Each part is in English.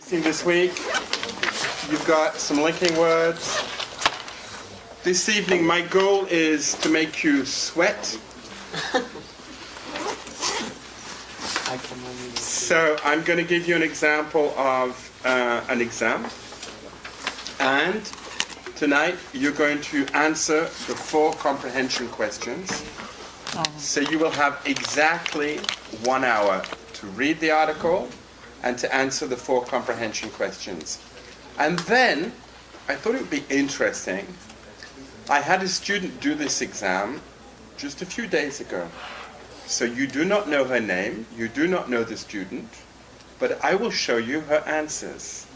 See this week, you've got some linking words. This evening, my goal is to make you sweat. So I'm going to give you an example of an exam. And tonight, you're going to answer the 4 comprehension questions. So you will have exactly 1 hour to read the article and to answer the 4 comprehension questions. And then, I thought it would be interesting. I had a student do this exam just a few days ago. So you do not know her name, you do not know the student, but I will show you her answers.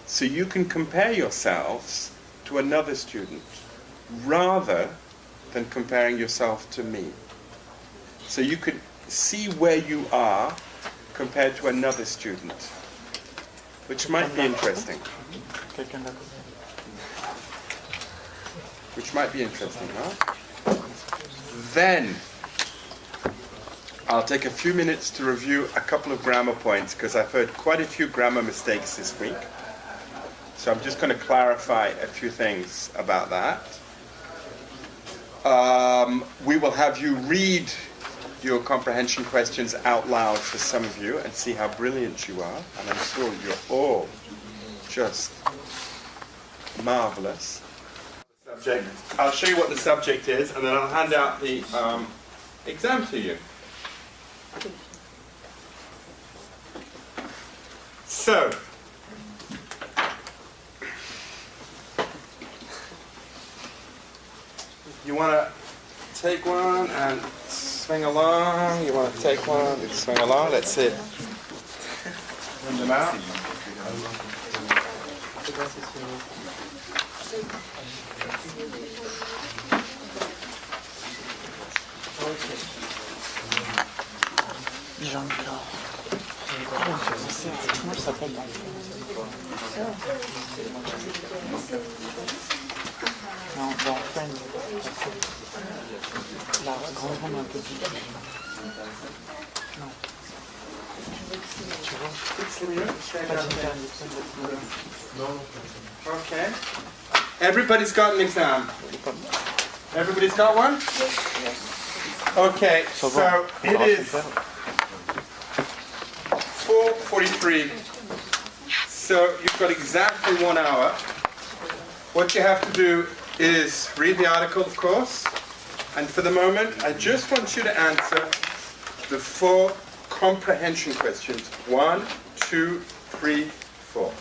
So you can compare yourselves to another student, rather than comparing yourself to me. So you could see where you are compared to another student, which might be interesting. Huh? Then, I'll take a few minutes to review a couple of grammar points, because I've heard quite a few grammar mistakes this week. So I'm just going to clarify a few things about that. We will have you read your comprehension questions out loud for some of you and see how brilliant you are. And I'm sure you're all just marvelous. Subject. I'll show you what the subject is, and then I'll hand out the exam to you. So, you want to take one and swing along. You want to take one and swing along. Let's see. Bring them out. Comment ça s'appelle? Non, dans Friends. La grande un peu plus. Non. Tu vois? Okay. Everybody's got an exam. Everybody's got one? Okay, so it is 4:43. So you've got exactly 1 hour. What you have to do is read the article, of course. And for the moment, I just want you to answer the 4 comprehension questions. 1, 2, 3, 4.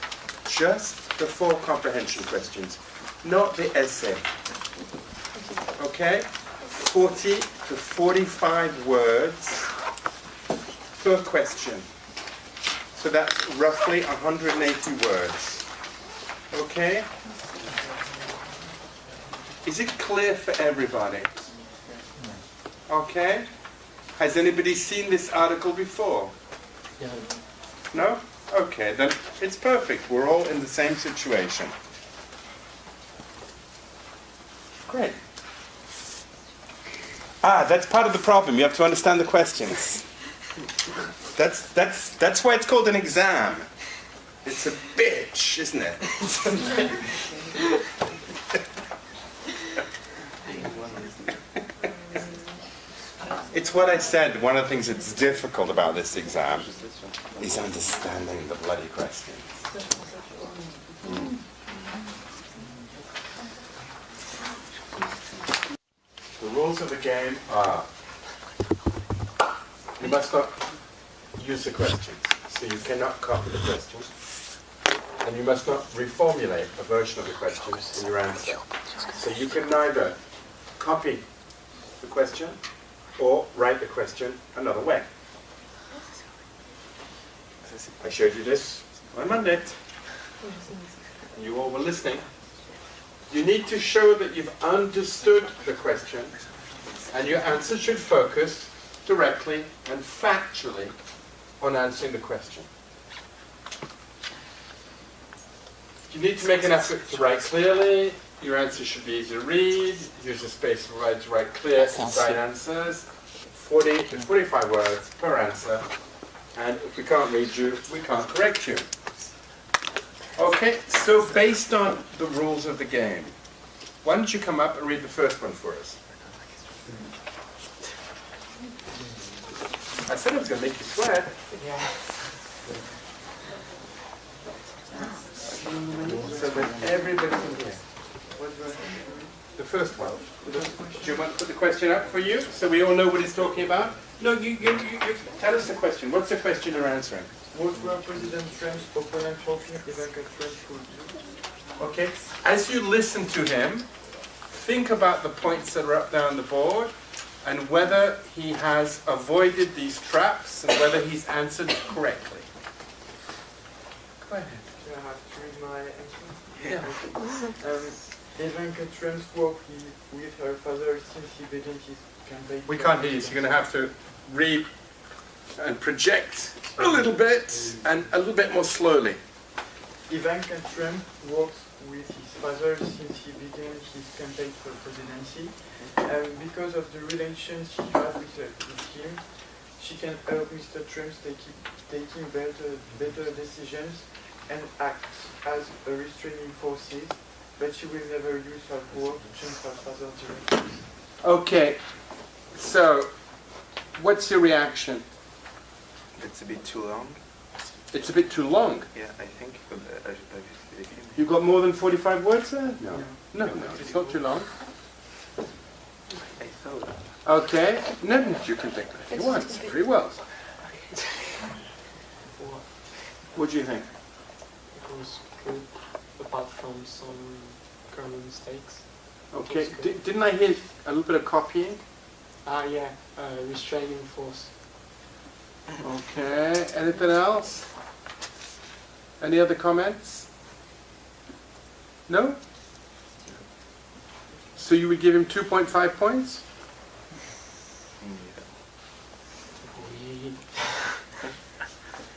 Just the 4 comprehension questions, not the essay. Okay? 40 to 45 words per question. So that's roughly 180 words. Okay? Is it clear for everybody? Okay? Has anybody seen this article before? No? Okay, then it's perfect. We're all in the same situation. Great. That's part of the problem. You have to understand the questions. That's why it's called an exam. It's a bitch, isn't it? It's what I said. One of the things that's difficult about this exam is understanding the bloody questions. The rules of the game are: you must not use the questions, so you cannot copy the questions, and you must not reformulate a version of the questions in your answer. So you can neither copy the question or write the question another way. I showed you this on Monday. You all were listening. You need to show that you've understood the question, and your answer should focus directly and factually on answering the question. You need to make an effort to write clearly. Your answer should be easy to read. Use the space provided to write clear, concise answers. 40 to 45 words per answer. And if we can't read you, we can't correct you. Okay, so based on the rules of the game, why don't you come up and read the first one for us? I said I was going to make you sweat. Yeah. So that everybody can hear. The first one. Do you want to put the question up for you so we all know what he's talking about? No, you tell us the question. What's the question you're answering? What were President Trump's opponent hoping Ivanka Trump would do? Okay. As you listen to him, think about the points that are up there on the board and whether he has avoided these traps and whether he's answered correctly. Go ahead. Do I have to read my answer? Yeah. Ivanka Trump's work with her father since he began his campaign. We can't hear you, so you're going to have to read and project a little bit and a little bit more slowly. Ivanka Trump works with his father since he began his campaign for presidency. Because of the relations she has with him, she can help Mr. Trump taking better decisions and act as a restraining forces, but she will never use her power to change her father's directives. Okay, so what's your reaction? It's a bit too long. It's a bit too long. Yeah, I think. You got more than 45 words there? No, it's not too long. I thought. Okay, no, you can take that if you want. Very well. What do you think? It was good, apart from some grammar mistakes. Okay, didn't I hear a little bit of copying? Yeah, restraining force. Okay, anything else? Any other comments? No? So you would give him 2.5 points?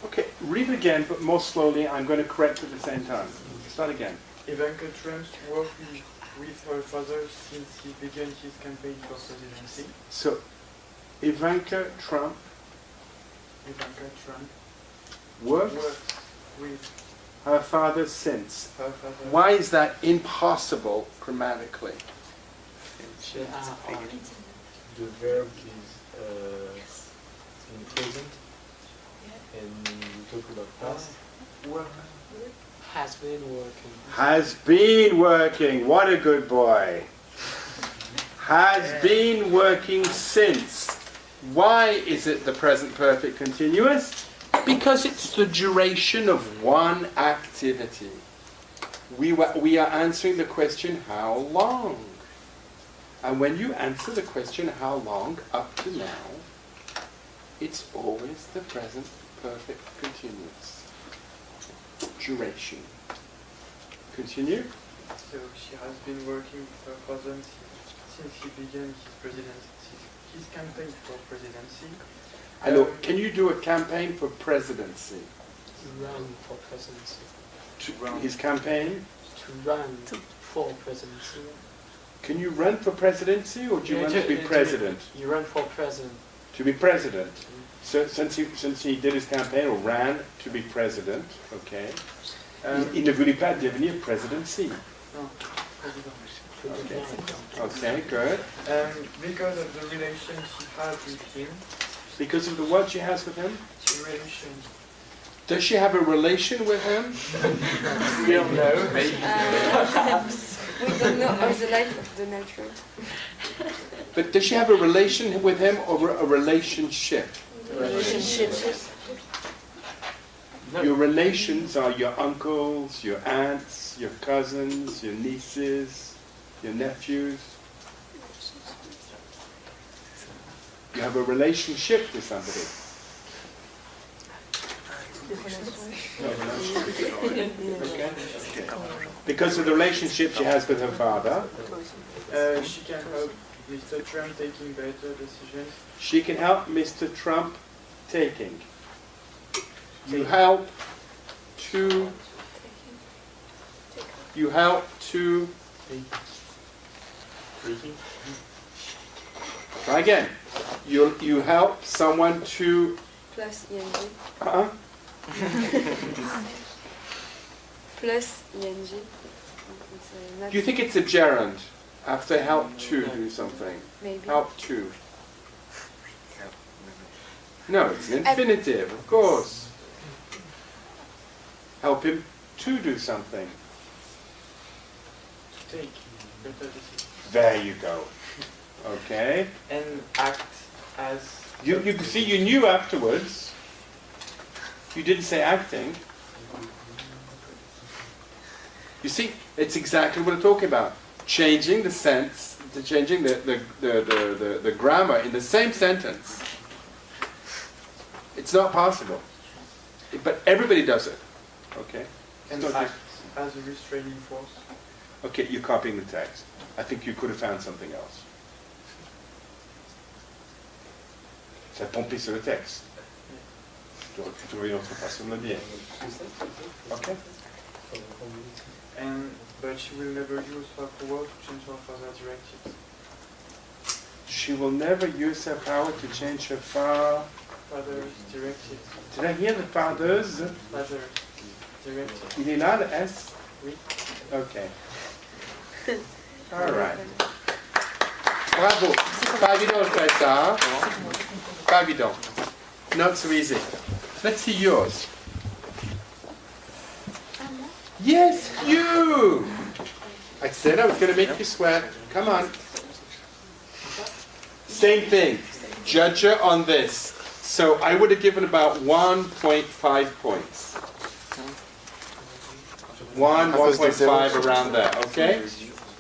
Okay, read again, but more slowly. I'm going to correct at the same time. Start again. Ivanka Trump's work with her father since he began his campaign for presidency. So, Ivanka Trump works with her father since. her father. Why is that impossible grammatically? The verb is in present, and we talk about past. Has been working. Has been working. What a good boy. Has been working since. Why is it the present perfect continuous? Because it's the duration of one activity. We are answering the question, how long? And when you answer the question, how long, up to now, it's always the present perfect continuous. Duration. Continue. So she has been working with her father since he began his campaign for presidency. Hello, can you do a campaign for presidency? Run for presidency. His campaign? To run for presidency. Can you run for presidency or do you want to be president? You run for president. To be president. So since he did his campaign or ran to be president, okay. Il ne voulait pas devenir presidency. No, president. Okay, good. Because of the relation she has with him. Because of the what she has with him? Relation. Does she have a relation with him? We don't know. Perhaps. We don't know all the life of the nature. But does she have a relation with him or a relationship? Relationship. Your relations are your uncles, your aunts, your cousins, your nieces, your nephews. You have a relationship with somebody. Okay. Because of the relationship she has with her father, She can help Mr. Trump taking better decisions. she can help Mr. Trump taking. You help to try again. You help someone to Plus ing. plus ing. It's not Do you think it's a gerund? After help to do something. maybe. Help to. No, it's an infinitive, of course. Help him to do something. To take better decisions. There you go. Okay. And act as... You see, you knew afterwards. You didn't say acting. You see, it's exactly what I'm talking about. Changing the sense, changing the grammar in the same sentence. It's not possible. But everybody does it. Okay? And It's not act as a restraining force. Okay, you're copying the text. I think you could have found something else. Ça pompé sur le texte. Tu aurais pu trouver une autre façon de le dire. Okay? But she will never use her power to change her father's directives. She will never use her power to change her Father's directives. Did I hear the father's? Father's directives. Il est là, le S? Oui. Okay. All right. Bravo. Pas évident de faire ça. Hein? Pas évident. Not so easy. Let's see yours. Yes, you! I said I was going to make you sweat. Come on. Same thing. Judge her on this. So I would have given about 1.5 points. 1.5 around there, okay?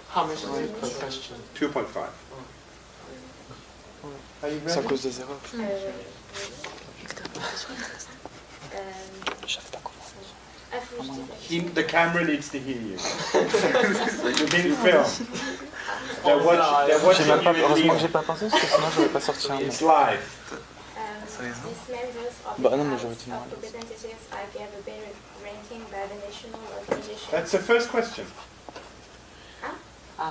How much is it per question? 2.5. Are you C'est à ready? cause des erreurs. The camera needs to hear you. You're being filmed. They're J'ai watching même pas, you in heureusement que Lyon. j'ai pas pensé, parce que sinon j'aurais pas sorti un mot. It's live. These members of Bah the non, mais House j'aurais dit non. of Representatives are given a better ranking by the national organization. That's the first question.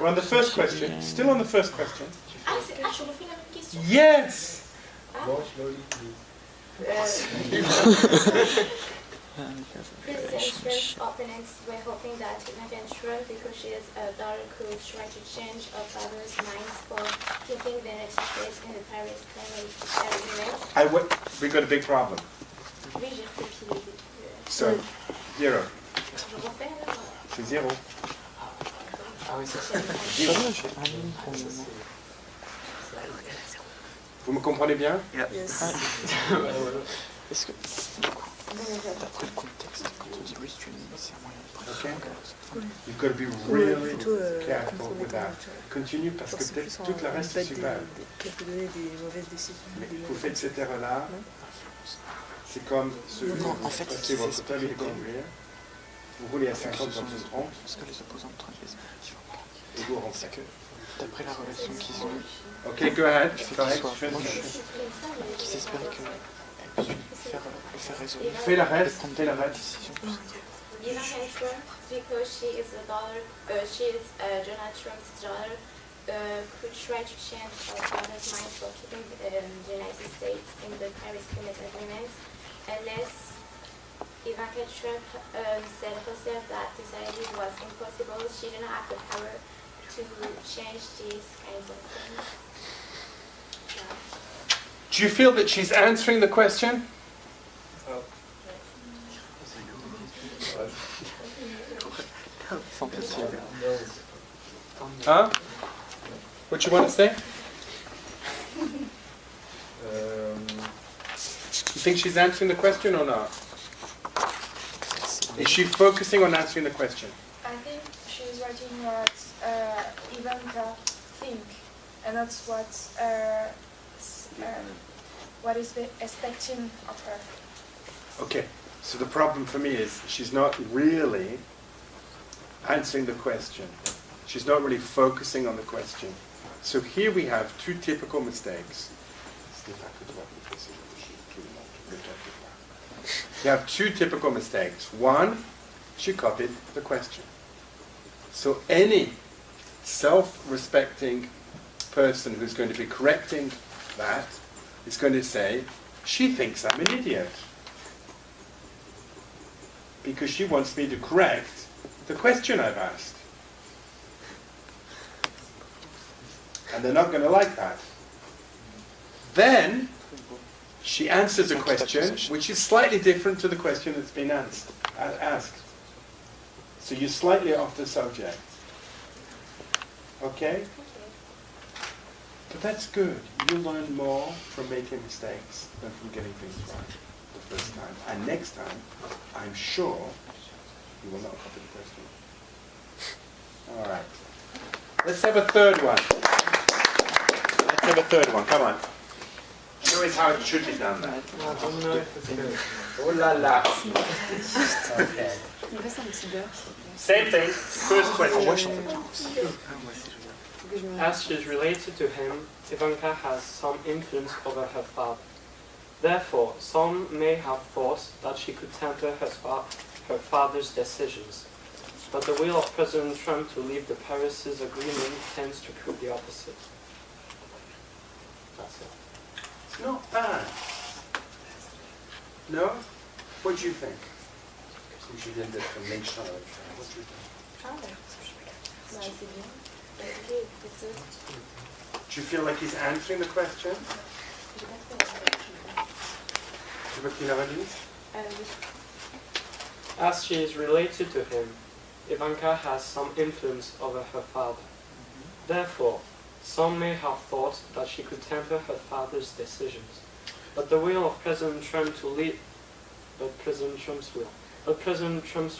We're on the first question. Still on the first question. Ah, je refais la même question. Yes! More slowly, please. President Trump's opponents were hoping that Ivanka Trump, because she is a daughter, could try to change her father's minds for keeping the United States in the Paris Agreement. We got a big problem. Oui, j'ai recopié. So, 0. Je refais alors. C'est 0. Ah oui, c'est ça. J'ai un livre pour le moment. Vous me comprenez bien? Est-ce que, du coup, d'après le contexte, quand on dit restraining, c'est un moyen de pression. You've got to be really careful with that. Continue parce que peut-être toute la reste est super. Quelques donner des mauvaises décisions. Mais vous faites cette erreur-là, c'est comme ce Non, en fait, passez votre c'est permis de expliqué. conduire, vous roulez à 50 Ce sont dans les une trompe ce que les opposants de Trump et vous rentrez. c'est que, d'après la relation qu'ils ont eue, Ok, go ahead. le fait Correct. qu'ils soient proches, qu'ils espéraient qu'elle puisse le faire raisonner. Fais la et reste, prendre fais la des bonnes reste. décisions. Ivanka Trump, because she is a daughter, she is Donald Trump's daughter, could try to change her father's mind for keeping the United States in the Paris Climate Agreement, unless Ivanka Trump said herself that this idea was impossible. She did not have the power to change these kinds of things. Do you feel that she's answering the question? Sans pitié. Huh? What you want to say? You think she's answering the question or not? Is she focusing on answering the question? I think she's writing what Ivanka think, and that's what is expecting of her. Okay, so the problem for me is she's not really answering the question. She's not really focusing on the question. So here we have two typical mistakes. You have two typical mistakes. One, she copied the question. So any self-respecting person who's going to be correcting that is going to say, she thinks I'm an idiot. because she wants me to correct the question I've asked. And they're not going to like that. Then she answers a question which is slightly different to the question that's been asked. So you're slightly off the subject. Okay? But that's good. You learn more from making mistakes than from getting things right the first time. And next time, I'm sure you will not copy the question. All right. Let's have a third one. Let's have a third one. Come on. Show us how it should be done then. I don't know if it's good. Oh la la. Okay. Il reste un petit beurre. Same thing. First question. As she is related to him, Ivanka has some influence over her father. Therefore, some may have thought that she could temper her father's decisions. But the will of President Trump to leave the Paris Agreement tends to prove the opposite. That's it. It's not bad. No? What do you think? Since you did the national, what do you think? Ah, bah, c'est bien. Ok, c'est ça. Do you feel like he's answering the question? J'ai pas fait. Tu veux qu'il la relise? Oui. As she is related to him, Ivanka has some influence over her father. Therefore, some may have thought that she could temper her father's decisions. But the will of President Trump to leave, President Trump's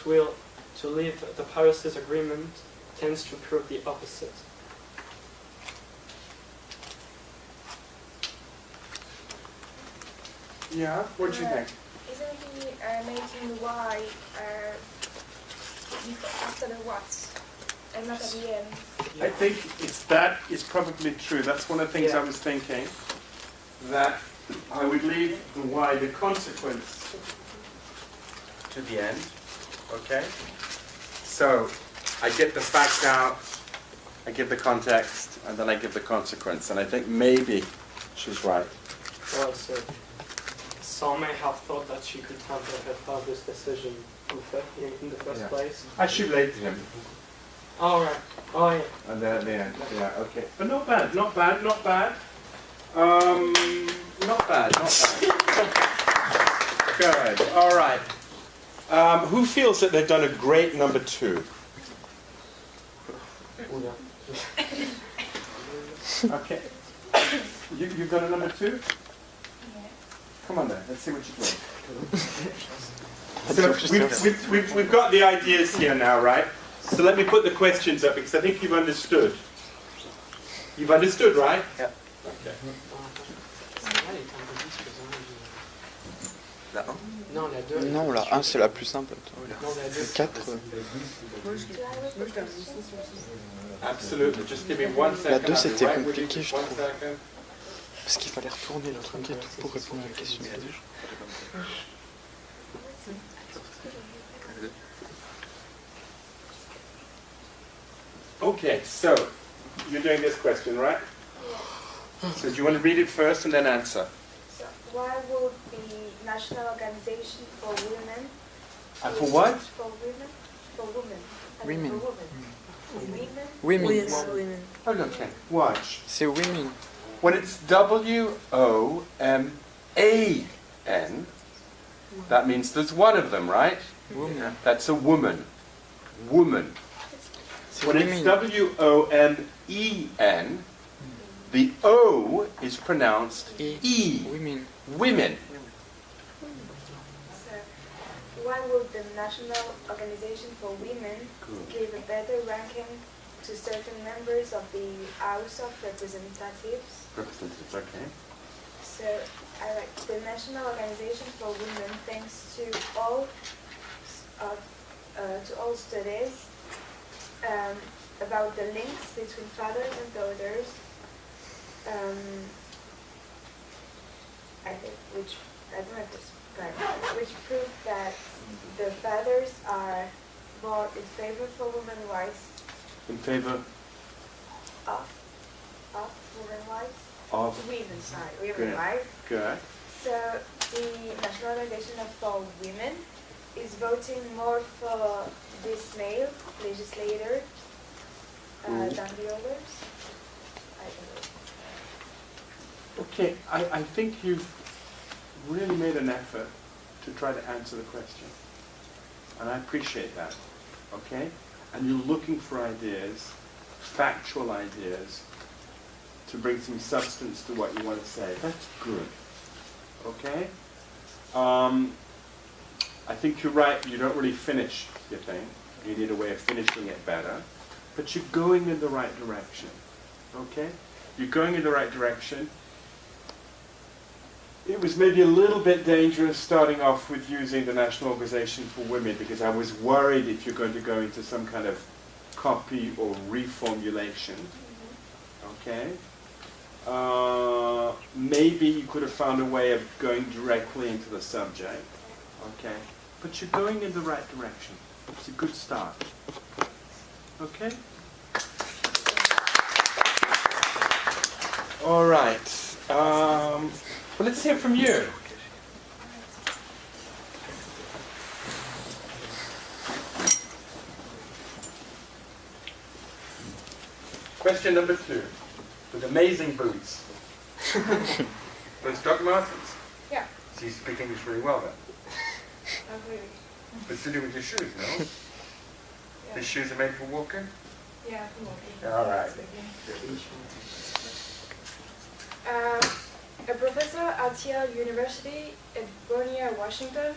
will to leave the Paris Agreement tends to prove the opposite. Yeah, what do you think? Isn't he making why after the what and not at the end? I think that is probably true. That's one of the things I was thinking. That I would leave the why, the consequence, to the end. Okay? So, I get the facts out, I give the context, and then I give the consequence. And I think maybe she's right. Well, so some may have thought that she could temper her father's decision in the first place. I should relate to him. All right. Oh, yeah. And then at the end. Yeah, okay. But not bad, not bad, not bad. Not bad, not bad. Good. All right. Who feels that they've done a great number 2? Okay. You've done a number 2? Yeah. Come on then, let's see what you're doing. So we've got the ideas here now, right? So let me put the questions up because I think you've understood. You've understood, right? Yeah. Okay. La 1? Non, la 2. Non, la 1 c'est la plus simple. Non, la 2. 4. Absolutely. Just give me 1 second. La 2 c'était I'll be right with compliqué you. je Just 1 trouve. second. Parce qu'il fallait retourner le truc et tout pour répondre à la question. Okay, so you're doing this question, right? So do you want to read it first and then answer? So why would the National Organization for Women And for what? For women? For women. Women. For women. Women? Women. Yes, women. Oh, okay. Watch. C'est women. When it's W-O-M-A-N, that means there's one of them, right? Woman. That's a woman. Woman. C'est When it's women. W-O-M-E-N, the O is pronounced E. Women. Women. So why would the National Organization for Women give a better ranking to certain members of the House of Representatives? Representatives, okay. So the National Organization for Women thanks to all studies about the links between fathers and daughters, which prove that the fathers are more in favor for women's rights. In favor Of women's rights. of... Women's Good. rights. Good. So the National Organization for Women is voting more for this male legislator than the others? I don't know. Okay, I think you've really made an effort to try to answer the question. And I appreciate that, okay? And you're looking for ideas, factual ideas, to bring some substance to what you want to say. That's good, okay? I think you're right, you don't really finish your thing. You need a way of finishing it better. But you're going in the right direction, okay? You're going in the right direction. It was maybe a little bit dangerous starting off with using the National Organization for Women, because I was worried if you're going to go into some kind of copy or reformulation, okay? Maybe you could have found a way of going directly into the subject, okay? But you're going in the right direction. It's a good start, okay? All right. Well, let's hear from you. Question number 2. With amazing boots. Those Doc Martens? Yeah. So you speak English very well then? Not really. But to do with your shoes, no? Yeah. These shoes are made for walking? Yeah, All right. A professor at Yale University at Bonia, Washington,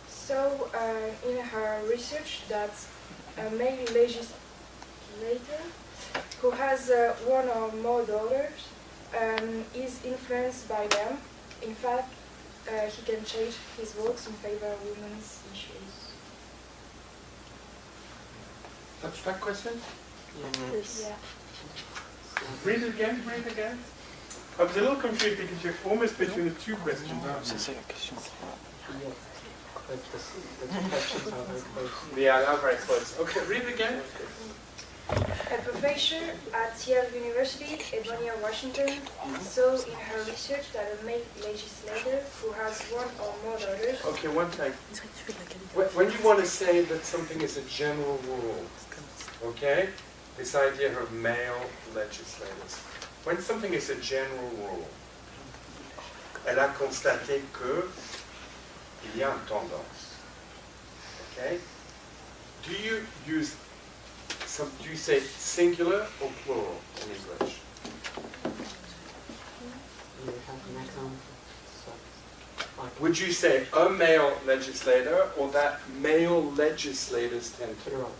saw in her research that a male legislator who has one or more daughters is influenced by them. In fact, he can change his votes in favor of women's issues. That's that question? Yes. Yeah. Read it again, read it again. I was a little confused because you're almost between the two questions, aren't C'est you? ça la question. The two questions are very close. Yeah, they are very close. Okay, read it again. A professor at Yale University, Ebonia, Washington, saw in her research that a male legislator who has one or more daughters. Okay, one thing. When you want to say that something is a general rule, okay, this idea of male legislators, when something is a general rule, elle a constaté que il y a une tendance, okay? Do you say singular or plural in English? You have an example. So, like Would you say a male legislator or that male legislators tend to? plural.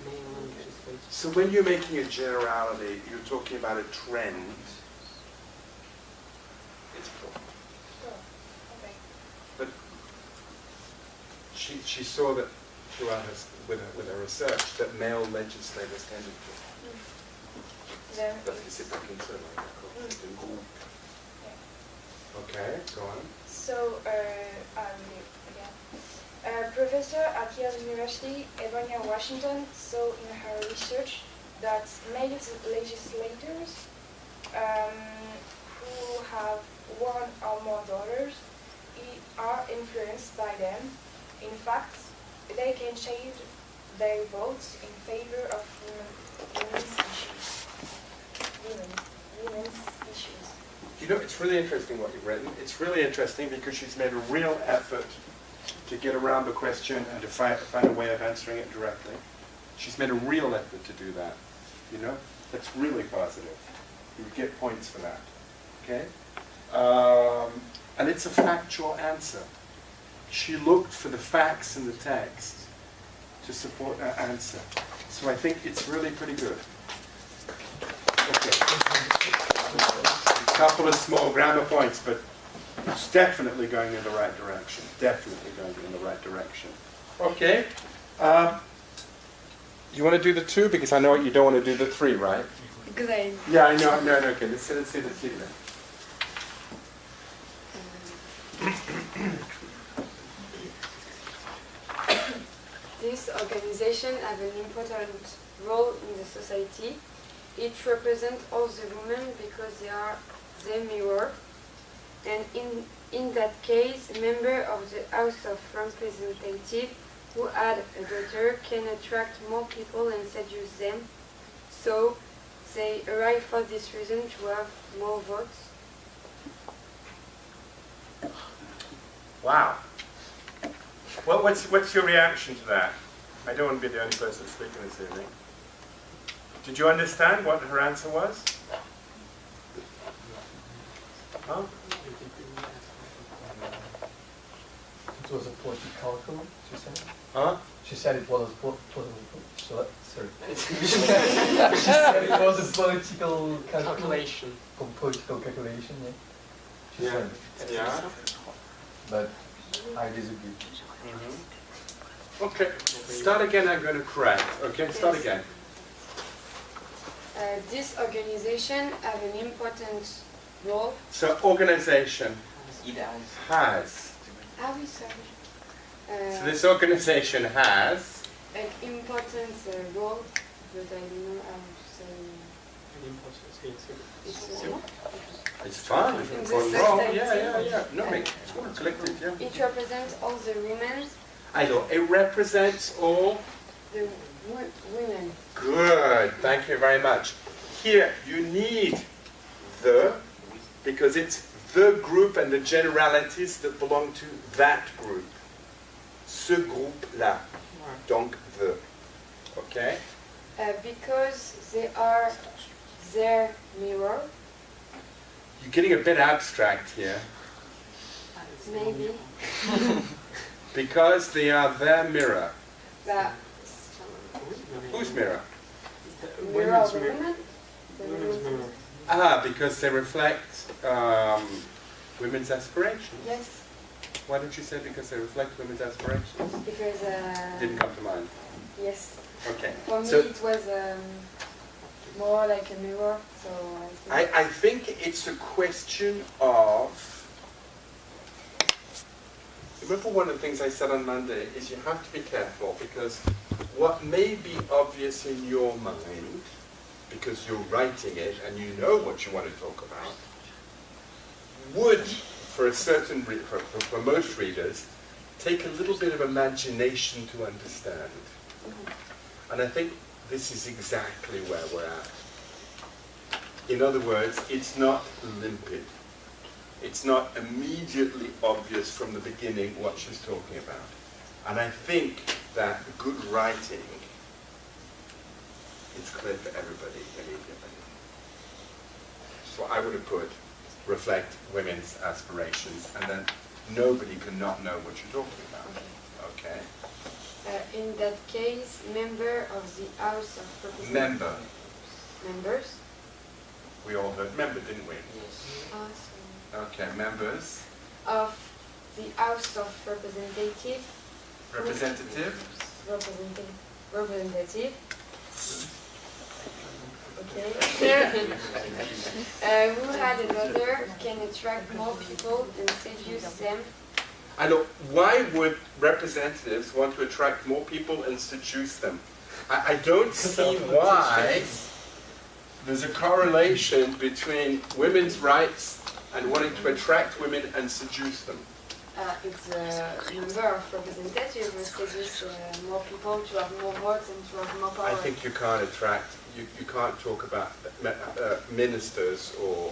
Male legislators. So when you're making a generality, you're talking about a trend. It's plural. Oh, okay. But she saw that throughout with her research that male legislators tended to. Then Parce que c'est pas qu'une seule, hein, d'accord? C'est une groupe. Okay, go on. So, again. A professor at Yale University, Ebonia, Washington, saw in her research that male legislators who have one or more daughters are influenced by them. In fact, they can change their votes in favor of women's issues. Women's issues. You know, it's really interesting what you've written. It's really interesting because she's made a real effort to get around the question and to find a way of answering it directly. She's made a real effort to do that. You know, that's really positive. You get points for that. Okay? And it's a factual answer. She looked for the facts in the text to support her answer. So I think it's really pretty good. Okay. A couple of small grammar points, but it's definitely going in the right direction. Definitely going in the right direction. Okay. You want to do the 2? Because I know you don't want to do the 3, right? Because I Yeah, I know. No, okay. Let's see the 3 then. This organization has an important role in the society. It represents all the women because they mirror, and in In that case, a member of the House of Representatives who had a daughter can attract more people and seduce them, so they arrive for this reason to have more votes. Wow. Well, what's your reaction to that? I don't want to be the only person speaking this evening. Did you understand what her answer was? Huh? It was a political, she said. Huh? She said it was a sorry. She said it was a political Calculation. Political calculation, yeah. She Yeah. said. Yeah. But I disagree. Okay. Start again. I'm going to correct. Okay. Start again. This organization have an important role. So organization has. Ah oui, sorry. So this organization has. An important role, but I don't know how to say. It's fine. In the Important role. society. Yeah. No, it's all collective. Yeah. It represents all the women. I know. It represents all. The women. Good. Thank you very much. Here you need the, because it's the group and the generalities that belong to that group. Ce groupe-là. Donc the. Okay? Because they are their mirror, You're getting a bit abstract here. maybe. Because they are their mirror. The Whose mirror? mirror of the women. The Women's women. mirror. Ah, because they reflect women's aspirations. Yes, Why don't you say because they reflect women's aspirations? because Didn't come to mind. yes, Okay. for me So it was more like a mirror. So I think I think it's a question of. Remember one of the things I said on Monday is you have to be careful because what may be obvious in your mind, because you're writing it and you know what you want to talk about, would, for a certain for most readers, take a little bit of imagination to understand. And I think this is exactly where we're at. In other words, it's not limpid. It's not immediately obvious from the beginning what she's talking about. And I think that good writing is clear for everybody immediately. So I would have put reflect women's aspirations, and then nobody can not know what you're talking about. Okay? in that case, member of the House of Representatives. Member. Members. We all heard member, didn't we? Awesome. Okay, members. Of the House of Representatives. Representative. Representative. Okay. Who had a daughter can attract more people and seduce them. I know, why would representatives want to attract more people and seduce them? I don't see why there's a correlation between women's rights and wanting to attract women and seduce them. It's a number of representatives who seduce more people to have more votes and to have more power. I think you can't attract, you can't talk about ministers or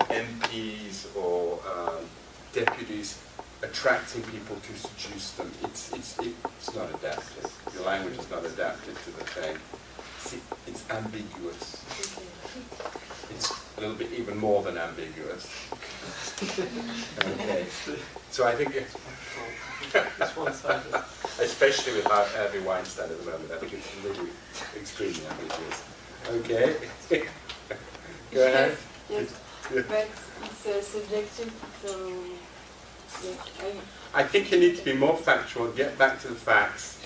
MPs or deputies attracting people to seduce them. It's not adapted. Your language is not adapted to the thing. See, it's ambiguous. It's a little bit even more than ambiguous. Okay. So I think it's one-sided. especially with Harvey Weinstein at the moment, I think it's really extremely ambiguous. Okay. Go ahead. Yes, but it's subjective, so yes, I think you need to be more factual, get back to the facts,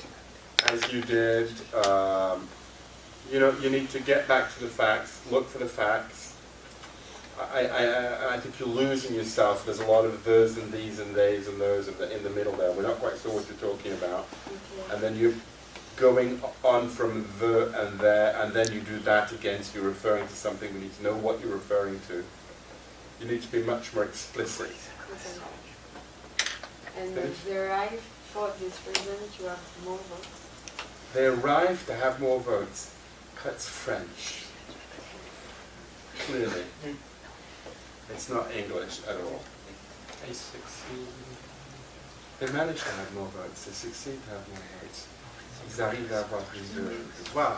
as you did. You need to get back to the facts, look for the facts. I think you're losing yourself. There's a lot of the's and these and theys and those in the middle there. We're not quite sure what you're talking about. okay. And then you're going on from the and there, and then you do that again, so you're referring to something. We need to know what you're referring to. You need to be much more explicit. And they arrive for this reason to have more votes. They arrive to have more votes. That's French. Clearly. It's not English at all. They succeed. They manage to have more votes. They succeed to have more votes. Ils arrivent à avoir plus de voix.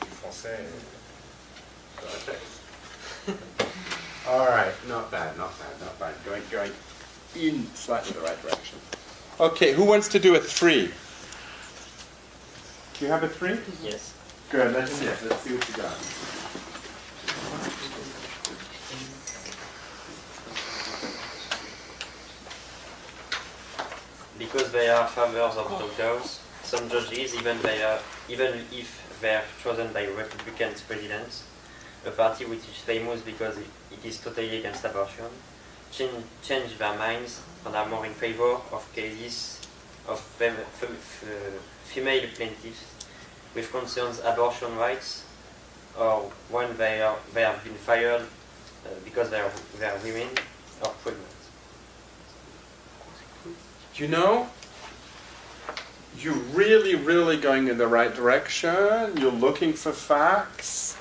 Du français. All right, not bad, not bad, not bad. Going in slightly the right direction. Okay, who wants to do a 3? Do you have a 3? Yes. Good, let's see it. Let's see what you got. Because they are favors of doctors, some judges, even if they are chosen by Republican presidents, a party which is famous because it is totally against abortion, change their minds and are more in favor of cases of female plaintiffs with concerns abortion rights, or when they have been fired because they are women or pregnant. You know, you're really going in the right direction. You're looking for facts.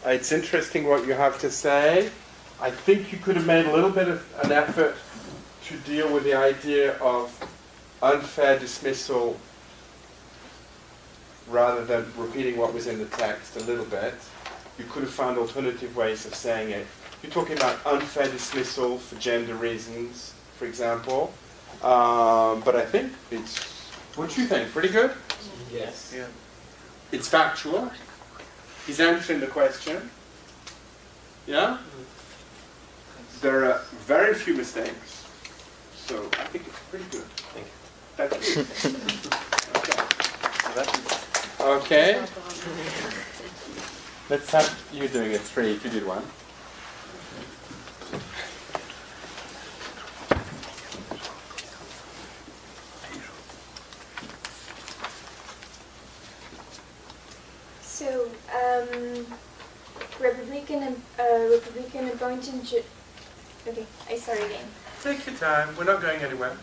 It's interesting what you have to say. I think you could have made a little bit of an effort to deal with the idea of unfair dismissal rather than repeating what was in the text a little bit. You could have found alternative ways of saying it. You're talking about unfair dismissal for gender reasons, for example. But I think it's, what do you think? Pretty good? Yes. Yeah. It's factual. He's answering the question. Yeah? There are very few mistakes. So I think it's pretty good. Thank you. That's good. Okay. Let's have you doing a 3 if you did one. So, Republican appointed okay, I start again. Take your time. We're not going anywhere.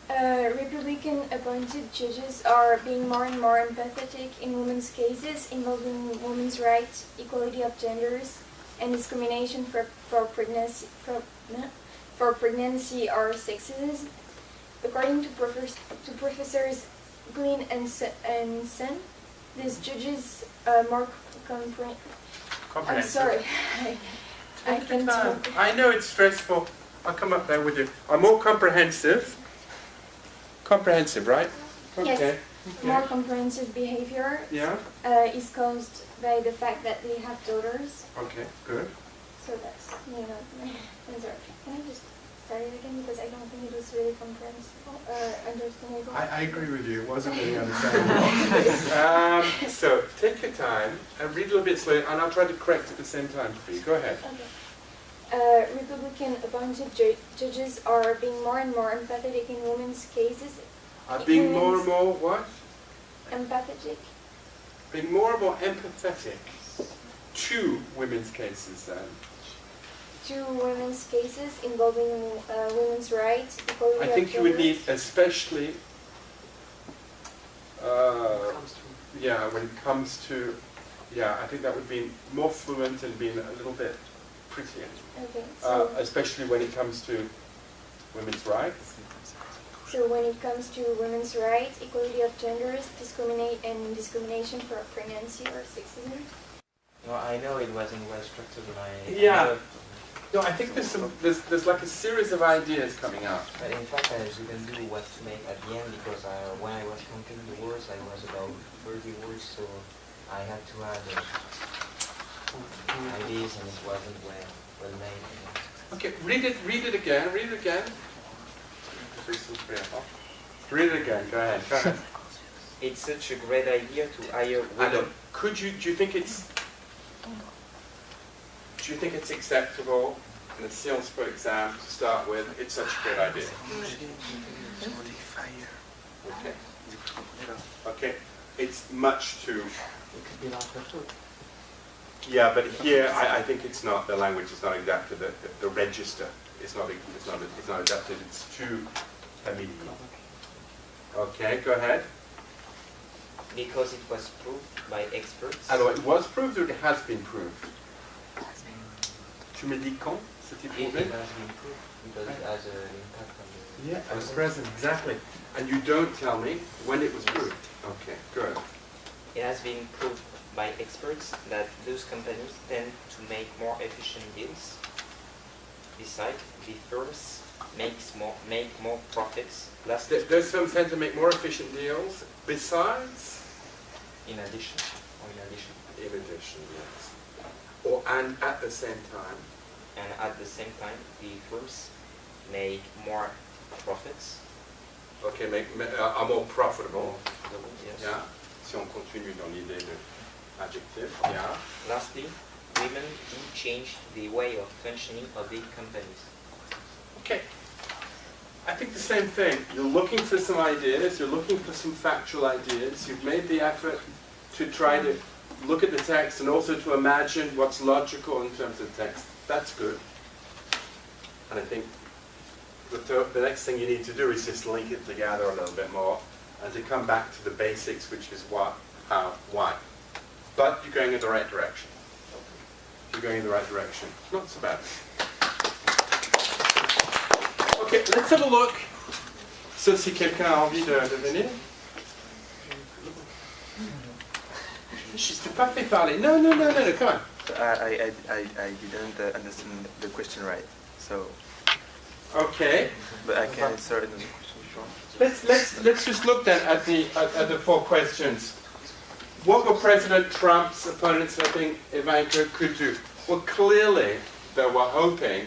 Republican appointed judges are being more and more empathetic in women's cases involving women's rights, equality of genders, and discrimination for pregnancy or sexism. According to Professors Glynn and Son, these judges are more I'm sorry. I can talk. I know it's stressful. I'll come up there with you. Are more comprehensive. Comprehensive, right? Yes. Okay. More comprehensive behavior Yeah. is caused by the fact that they have daughters. Okay. Good. So that's, I'm sorry. Can I just start it again, because I don't think it was really comprehensible, understandable. I agree with you. It wasn't really understandable. So take your time and read a little bit slowly, and I'll try to correct at the same time for you. Go ahead. Okay. Republican appointed judges are being more and more empathetic in women's cases. Are being more and more what? Empathetic. Being more and more empathetic to women's cases then. To women's cases involving women's rights, equality I of think you would need genders. especially, when it comes to, I think that would be more fluent and being a little bit prettier. Okay, so, Especially when it comes to women's rights. so when it comes to women's rights, equality of genders, discrimination for pregnancy or sexism. Well, I know it wasn't well structured. Yeah. No, I think there's like a series of ideas coming up. But in fact, I didn't do what to make at the end because when I was counting the words, I was about 30 words, so I had to add ideas, and it wasn't well made. Okay, read it again. Read it again. Go ahead. It's such a great idea to hire women. Adam, do you think it's acceptable in a Sciences Po exam to start with? It's such a great idea. Okay. Okay. It's much too. It could be like a book. Yeah, but here I think it's not, the language is not adapted, the register is not adapted, it's too immediate. Okay, go ahead. Because it was proved by experts. Alors, it was proved or it has been proved? Tu me dis quand c'était It prouvé? has been proved because it has an impact on the Yeah, at present, exactly. And you don't tell me when it was proved. Okay, good. It has been proved by experts that those companies tend to make more efficient deals. Besides, the firms make more profits. Those firms tend to make more efficient deals. Besides? In addition. In addition, yes. And at the same time? And at the same time, the firms make more profits. Okay, are more profitable. Yes. Yeah. Si on continue dans l'idée de adjectif. Yeah. Lastly, women do change the way of functioning of the companies. Okay. I think the same thing. You're looking for some ideas, you're looking for some factual ideas, you've made the effort to try to look at the text and also to imagine what's logical in terms of text. That's good. And I think the next thing you need to do is just link it together a little bit more and to come back to the basics, which is what, how, why. But you're going in the right direction. You're going in the right direction. Not so bad. Okay, let's have a look. Sauf si quelqu'un a envie de venir. Je t'ai pas fait parler. No, come on. I didn't understand the question right, so. Okay. But I can answer the question. Let's just look then at the four questions. What were President Trump's opponents, I think Ivanka could do? Well, clearly they were hoping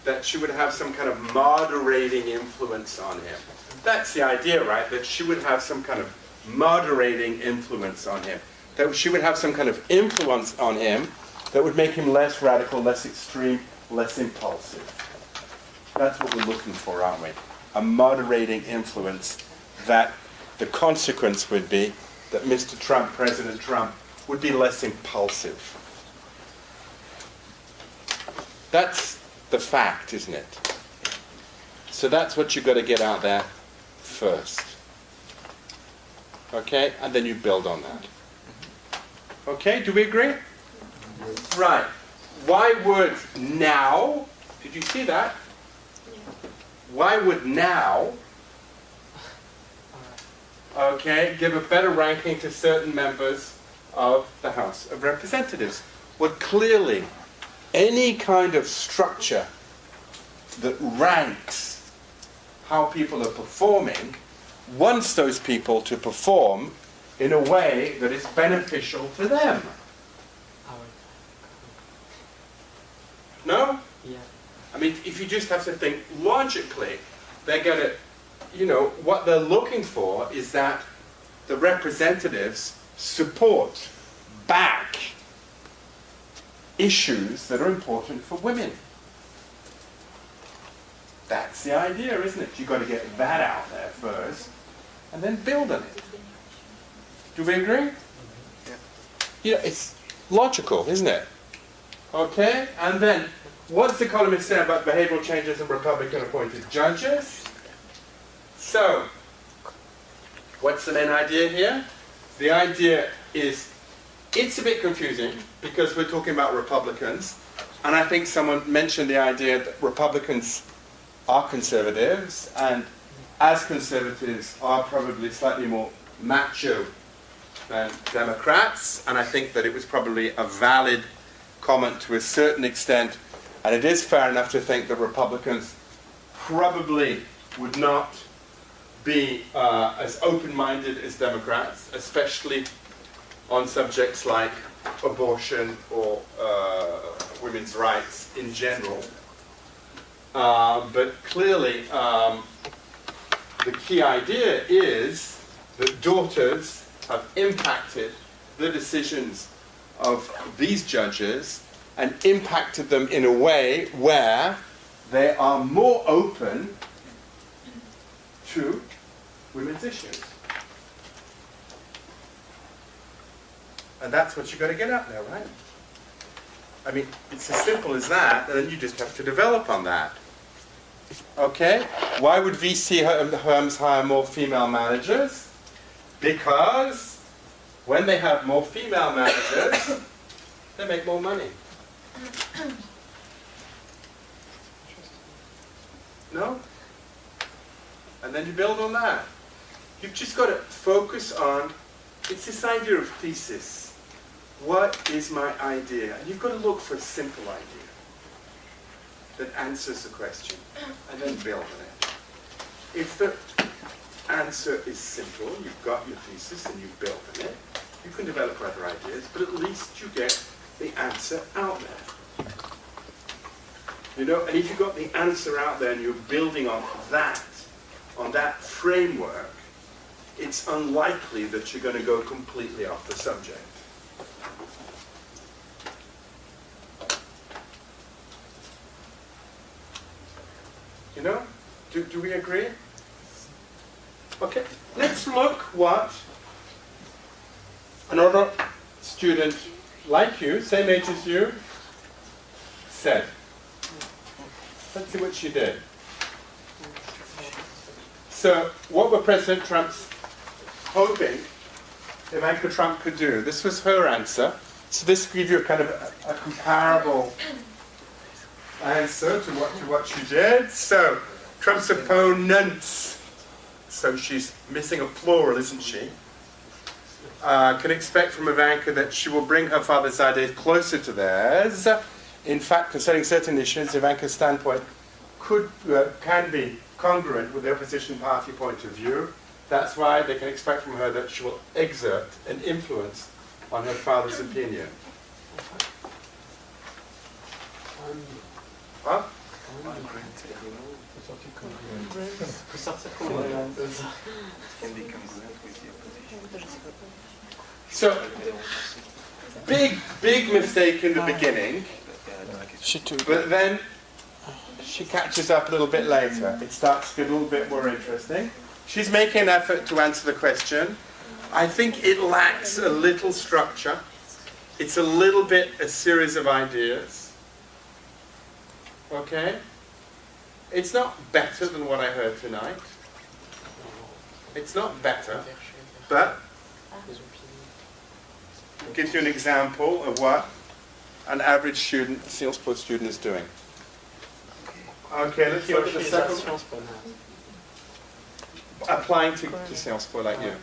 that she would have some kind of moderating influence on him. That's the idea, right? That she would have some kind of moderating influence on him. That she would have some kind of influence on him that would make him less radical, less extreme, less impulsive. That's what we're looking for, aren't we? A moderating influence that the consequence would be that Mr. Trump, President Trump, would be less impulsive. That's the fact, isn't it? So that's what you've got to get out there first. Okay? And then you build on that. Okay? Do we agree? Right. Why would now, did you see that? Why would now, okay, give a better ranking to certain members of the House of Representatives? Well, clearly, any kind of structure that ranks how people are performing wants those people to perform in a way that is beneficial to them. No? Yeah. I mean, if you just have to think logically, they're going to, what they're looking for is that the representatives support, back issues that are important for women. That's the idea, isn't it? You've got to get that out there first, and then build on it. Do we agree? Yeah. It's logical, isn't it? Okay, and then, what's the columnist say about behavioral changes in Republican-appointed judges? So, what's the main idea here? The idea is, it's a bit confusing because we're talking about Republicans, and I think someone mentioned the idea that Republicans are conservatives, and as conservatives are probably slightly more macho than Democrats, and I think that it was probably a valid comment to a certain extent, and it is fair enough to think that Republicans probably would not be as open-minded as Democrats, especially on subjects like abortion or women's rights in general. But clearly, the key idea is that daughters have impacted the decisions of these judges and impacted them in a way where they are more open to women's issues. And that's what you've got to get out there, right? I mean, it's as simple as that, and then you just have to develop on that. Okay? Why would VC firms hire more female managers? Because when they have more female managers, they make more money. No? And then you build on that. You've just got to focus on, it's this idea of thesis. What is my idea? And you've got to look for a simple idea that answers the question, and then build on it. If the answer is simple, you've got your thesis and you've built on it, you can develop other ideas, but at least you get the answer out there. You know, and if you've got the answer out there and you're building on that framework, it's unlikely that you're going to go completely off the subject. You know? Do we agree? Okay, let's look what another student like you, same age as you, said. Let's see what she did. So, what were President Trump's hoping Ivanka Trump could do? This was her answer. So this gives you a kind of a comparable answer to what she did. So, Trump's opponents, so she's missing a plural, isn't she? Can expect from Ivanka that she will bring her father's ideas closer to theirs. In fact, concerning certain issues, Ivanka's standpoint can be congruent with the opposition party point of view. That's why they can expect from her that she will exert an influence on her father's opinion. Huh? Can be congruent with the opposition. So, big mistake in the beginning, but then she catches up a little bit later. It starts to get a little bit more interesting. She's making an effort to answer the question. I think it lacks a little structure. It's a little bit a series of ideas. Okay? It's not better than what I heard tonight. It's not better, but it gives you an example of what an average student, Sciences Po student is doing. Okay, let's look at the second one. Applying to Sciences Po like you.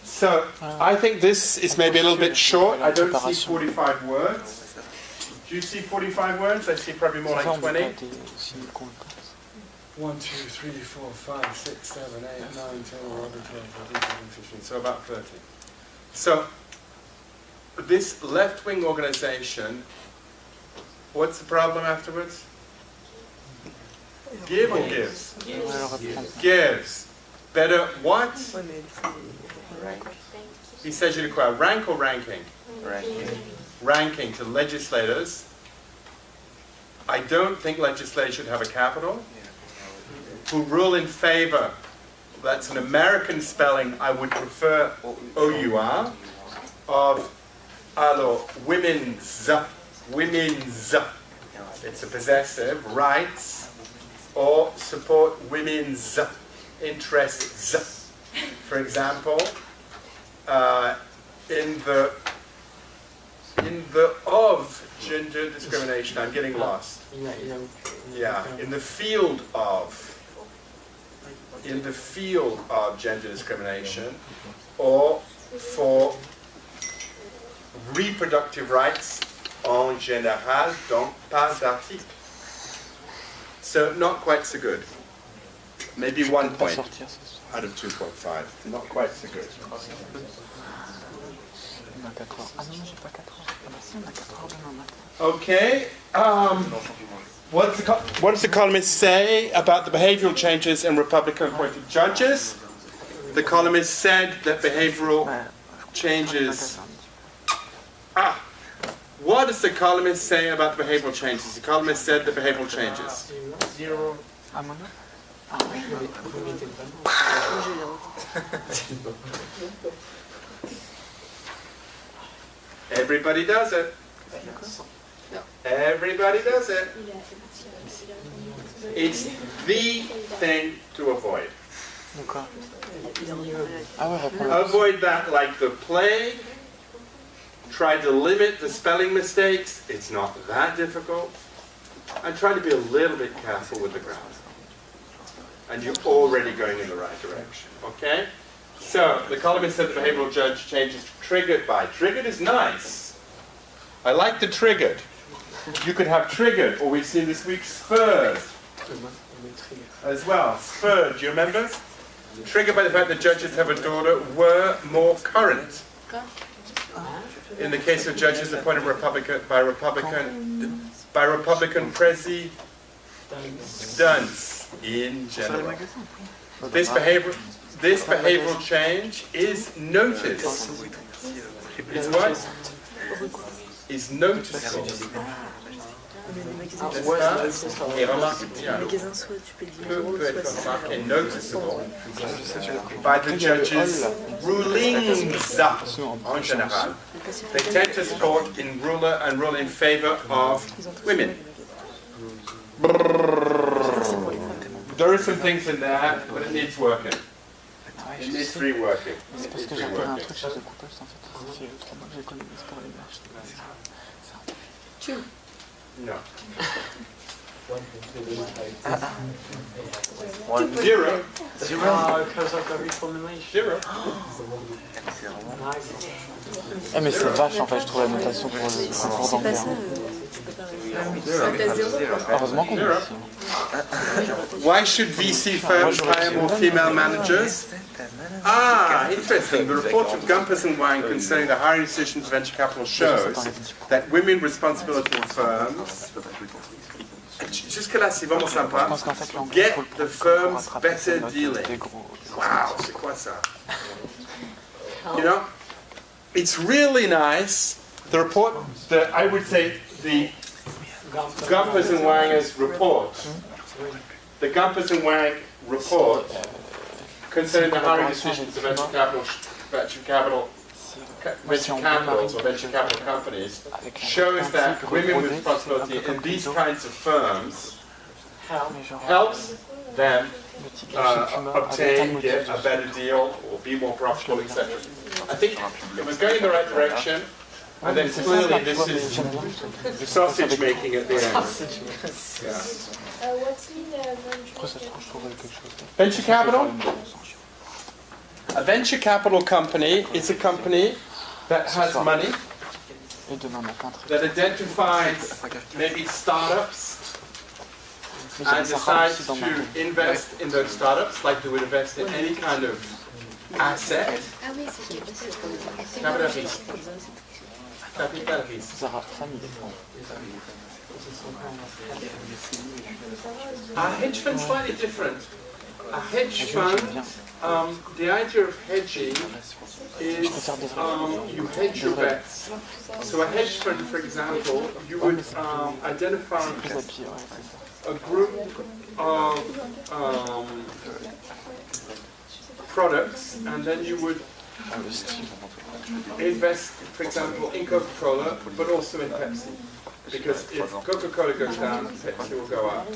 So, I think this is maybe a little bit short. I don't see 45 words. Do you see 45 words? I see probably more like 20. 1, 2, 3, 4, 5, 6, 7, 8, 9, 10, 11, 12, 13, 14, 15. So about 30. So, this left-wing organization, what's the problem afterwards? Give or gives? Gives. Better what? Il s'agit de quoi? Rank or ranking? Ranking to legislators. I don't think legislators should have a capital. Who rule in favor. That's an American spelling. I would prefer OUR. Of, alors, women's. It's a possessive. Rights. Or support women's interests. For example, in the of gender discrimination, I'm getting lost. Yeah, in the field of gender discrimination, or for reproductive rights en général, donc pas d'article. So not quite so good. Maybe 1 point out of 2.5. Not quite so good. Okay. What does the columnist say about the behavioral changes in Republican-appointed judges? The columnist said that behavioral changes... What does the columnist say about the behavioral changes? The columnist said the behavioral changes. 0. Everybody does it. Everybody does it. It's the thing to avoid. Avoid that like the plague. Try to limit the spelling mistakes. It's not that difficult. And try to be a little bit careful with the grammar. And you're already going in the right direction. Okay? So, the columnist said the behavioral judge changes to triggered by. Triggered is nice. I like the triggered. You could have triggered, or we've seen this week spurred as well. Spurred, do you remember? Triggered by the fact that judges have a daughter were more current. In the case of judges appointed by Republican presidents in general. This behavioral change is noticed. Is what? Is noticeable. Et remarqué, peut être remarqué, noticeable by the judges' rulings en général. They tend to support in ruler and rule in favor of women. There are some things in there, but it needs working. It needs reworking. Two. No. 0. Because of the reformulation. 0. Eh mais c'est vache en fait, je trouve la notation pour le cours d'anglais. Heureusement qu'on est ici. Why should VC firms hire more female managers? Ah, interesting. The report of Gumpers and Wang concerning the hiring decisions of venture capital shows that women responsible firms, jusque là c'est vraiment sympa, get the firms better dealing. Wow, c'est quoi ça? You know, it's really nice. The report, I would say the Gumpers and Wang's report, the Gumpers and Wang report concerning the hiring decisions of venture capitals or venture capital companies shows that women with responsibility in these kinds of firms helps them obtain, get a better deal, or be more profitable, etc. I think it was going in the right direction, and then clearly this is the sausage making at the end. Yeah. What's in Venture capital? A venture capital company is a company that has money, that identifies maybe startups, and decides to invest in those startups like they would invest in any kind of asset. A hedge fund is slightly different. A hedge fund, the idea of hedging is you hedge your bets. So a hedge fund, for example, you would identify a group of products, and then you would invest, for example, in Coca-Cola, but also in Pepsi. Because if Coca-Cola goes down, Pepsi will go up.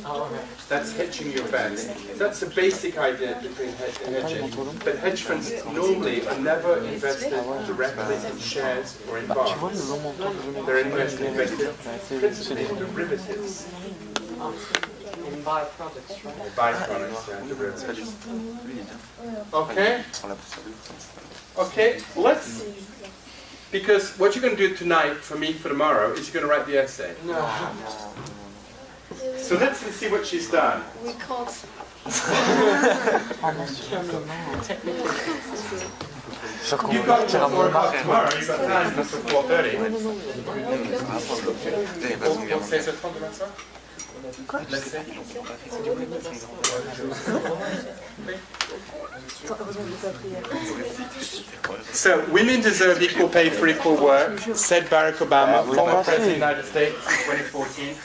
That's hedging your bets. That's the basic idea between hedging. But hedge funds normally are never invested directly in shares or in bonds. They're invested principally in derivatives. In byproducts, right? Byproducts, yeah, derivatives. Okay? Okay, let's... Because what you're going to do tonight, for me, for tomorrow, is you're going to write the essay. No. So let's see what she's done. We can't. You've got till 4 o'clock tomorrow, you've got time for 4:30. So, women deserve equal pay for equal work, said Barack Obama, former President of the United States in 2014,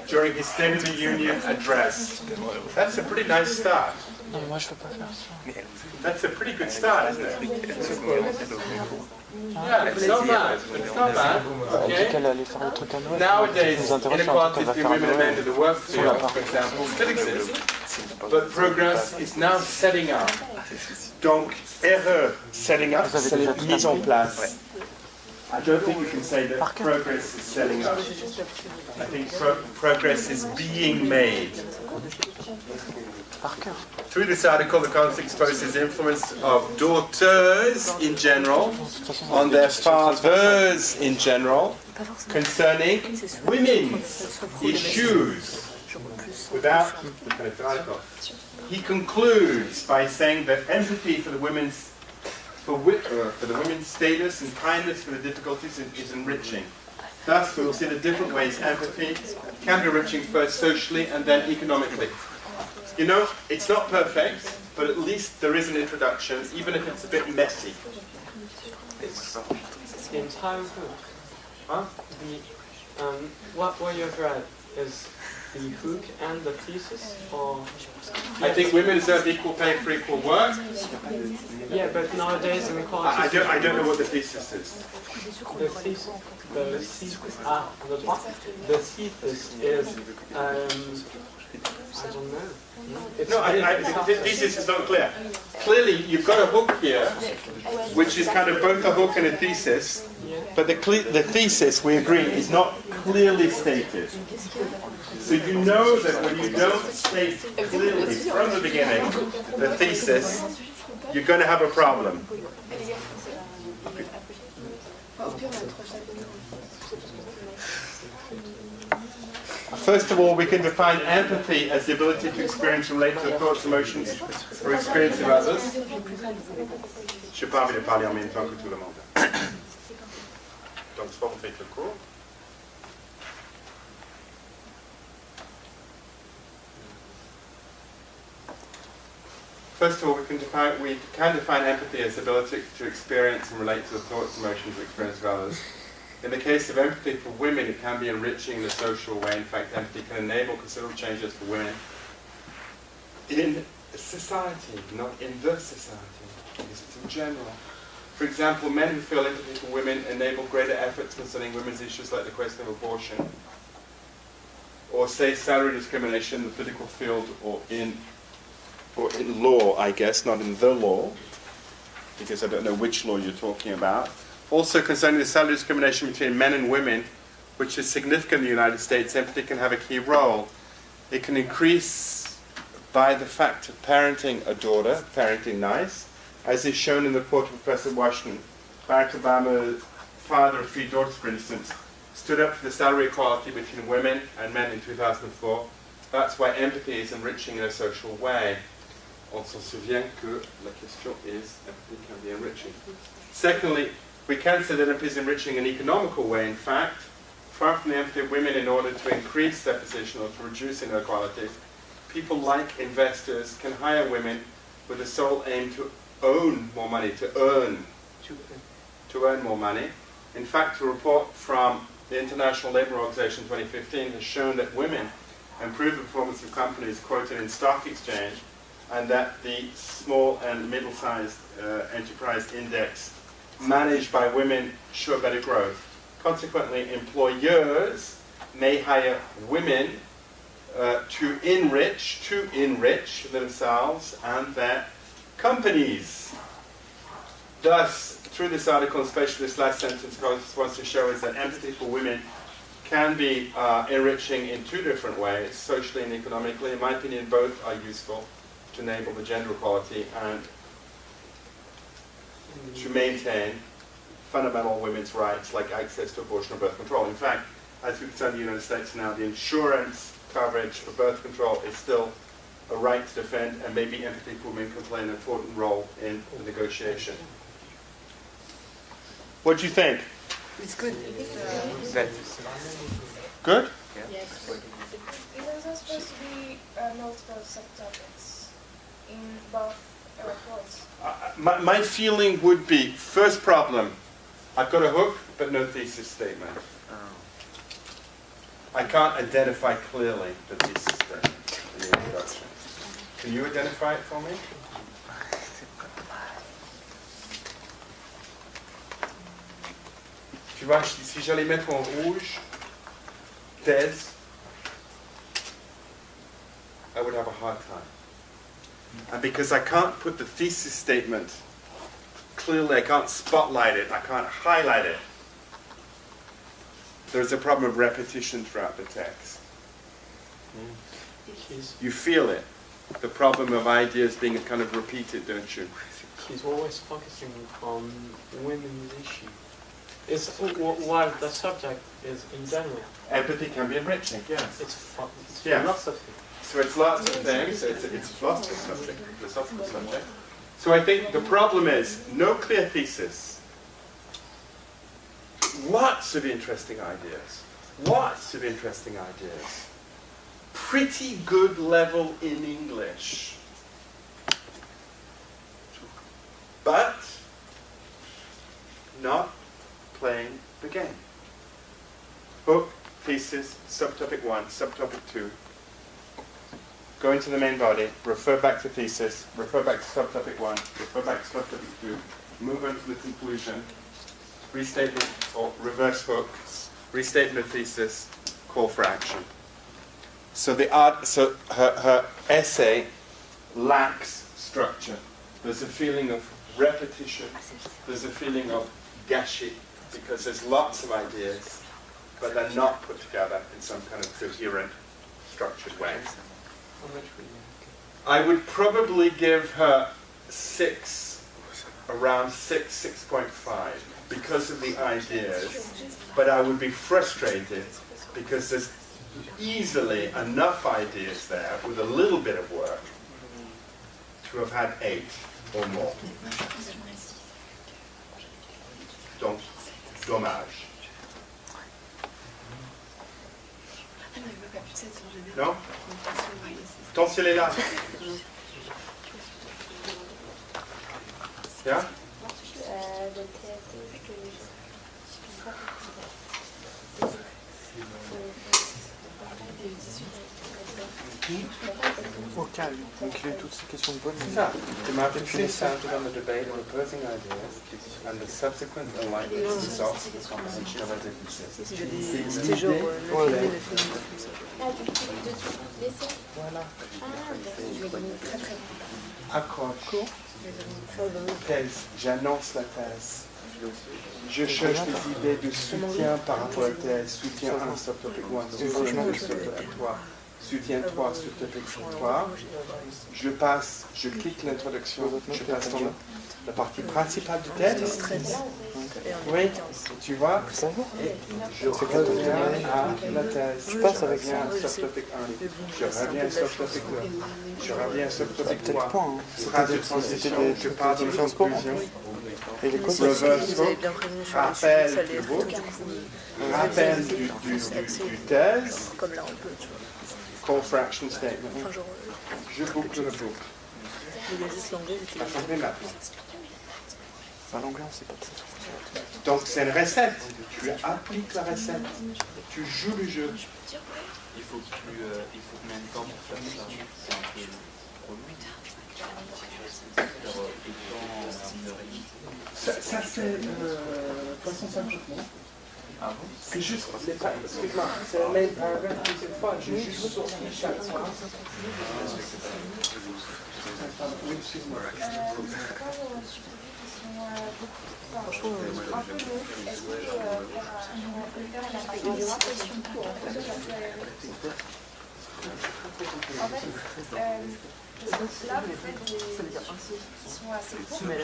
during his State of the Union address. That's a pretty nice start. Non, moi je veux pas faire ça. That's a pretty good start, isn't it? Yeah, it's not bad. It's not bad. Elle dit Okay. qu'elle allait faire le truc à Noël. Nowadays, nous interroge sur un truc inequalities qu'elle between va faire à women and men Noël. in the workfield, for example, still exist, but progress is now setting up. Donc, erreur, setting up, Vous avez c'est déjà mise en place. I don't think you can say that Par cœur. progress is setting up. I think progress is being made. Par cœur. Through this article, the context exposes the influence of daughters in general on their fathers in general concerning women's issues. Without he concludes by saying that empathy for the women's status and kindness for the difficulties is enriching. Thus, we will see the different ways empathy can be enriching first socially and then economically. You know, it's not perfect, but at least there is an introduction, even if it's a bit messy. The entire book. Huh? What you've read is the hook and the thesis, or I think women deserve equal pay for equal work. yeah, but nowadays I inequality. don't know what the thesis is. The thesis, the thesis is I don't know. It's No, the thesis is not clear. Clearly, you've got a hook here, which is kind of both a hook and a thesis, but the thesis, we agree, is not clearly stated. So you know that when you don't state clearly from the beginning the thesis, you're going to have a problem. First of all, we can define empathy as the ability to experience and relate to the thoughts, emotions, or experience of others. Je n'ai pas envie de parler en même temps que tout le monde. Donc, soit on fait le cours. First of all, we can define empathy as the ability to experience and relate to the thoughts, emotions, or experience of others. In the case of empathy for women, it can be enriching in a social way. In fact, empathy can enable considerable changes for women in society, not in the society, because it's in general. For example, men who feel empathy for women enable greater efforts concerning women's issues like the question of abortion, or say salary discrimination in the political field or in law, I guess, not in the law, because I don't know which law you're talking about. Also concerning the salary discrimination between men and women, which is significant in the United States, empathy can have a key role. It can increase by the fact of parenting a daughter, parenting nice, as is shown in the report of Professor Washington. Barack Obama, father of 3 daughters, for instance, stood up for the salary equality between women and men in 2004. That's why empathy is enriching in a social way. On s'en souvient que la question is empathy can be enriching. Secondly, we can say that empathy is enriching in an economical way. In fact, far from the empathy of women in order to increase their position or to reduce inequalities, people like investors can hire women with the sole aim to own more money, to earn more money. In fact, a report from the International Labour Organization 2015 has shown that women improve the performance of companies quoted in stock exchange, and that the small and middle-sized enterprise index managed by women show better growth. Consequently, employers may hire women to enrich themselves and their companies. Thus, through this article, especially this last sentence, Collins wants to show us that empathy for women can be enriching in 2 different ways, socially and economically. In my opinion, both are useful to enable the gender equality and to maintain fundamental women's rights like access to abortion or birth control. In fact, as we concern the United States now, the insurance coverage for birth control is still a right to defend, and maybe empathy for women can play an important role in the negotiation. What do you think? It's good. Good? Yes. Isn't there supposed to be multiple subtopics in both reports? My feeling would be, first problem, I've got a hook, but no thesis statement. I can't identify clearly the thesis statement in the introduction. Can you identify it for me? Tu vois, si j'allais mettre en rouge, thèse, I would have a hard time. And because I can't put the thesis statement clearly, I can't spotlight it, I can't highlight it, there's a problem of repetition throughout the text. You feel it. The problem of ideas being kind of repeated, don't you? He's always focusing on women's issue. It's while the subject is in general. Empathy can be enriching, yes. It's Yeah. lots of things. So it's lots of things, it's lots of subject, philosophical subject. So I think the problem is no clear thesis. Lots of interesting ideas. Lots of interesting ideas. Pretty good level in English. But not playing the game. Book, thesis, subtopic 1, subtopic 2. Go into the main body, refer back to thesis, refer back to subtopic 1, refer back to subtopic 2, move on to the conclusion, restatement or reverse hook, restatement of thesis, call for action. So her essay lacks structure. There's a feeling of repetition, there's a feeling of gâchis, because there's lots of ideas, but they're not put together in some kind of coherent, structured way. I would probably give her 6, around 6.5, because of the ideas, but I would be frustrated because there's easily enough ideas there with a little bit of work to have had 8 or more. Donc, dommage. Non? Tant si elle est là. Yeah? Au calme, donc il y a eu toutes ces questions de bonnes. C'est ça. The marketing centered on the debate of opposing ideas and the subsequent and likely results of the comprehension of ideas. Il y a des genre Voilà. Très très Accroche. Thèse. J'annonce la thèse. Je cherche des idées de soutien par rapport à la thèse. Soutien 1, subtopic 1, soutien 2, subtopic 3. Soutien 3, subtopic 3. Je clique l'introduction, je passe dans la partie principale du texte. Oui, tu vois, et je reviens à la thèse. Je passe avec un subtopic 1, je reviens à subtopic 2, je reviens à subtopic 3. Phrase de transition, je pars dans la conclusion. Reverse hook, rappel du book, rappel du thèse, call for action statement. Je boucle le book. Attendez maintenant. Enfin, l'anglais, on sait pas tout. Donc c'est une recette. Tu appliques la recette. Tu joues le jeu. Il faut combien de temps pour faire ça? C'est un peu Ça c'est 350 mots. Ah bon? C'est juste, excuse-moi, c'est le main paragraphe plusieurs fois. J'ai juste sorti chaque phrase. Oui, excuse-moi. Franchement, là, vous faites des qui sont assez courts, mais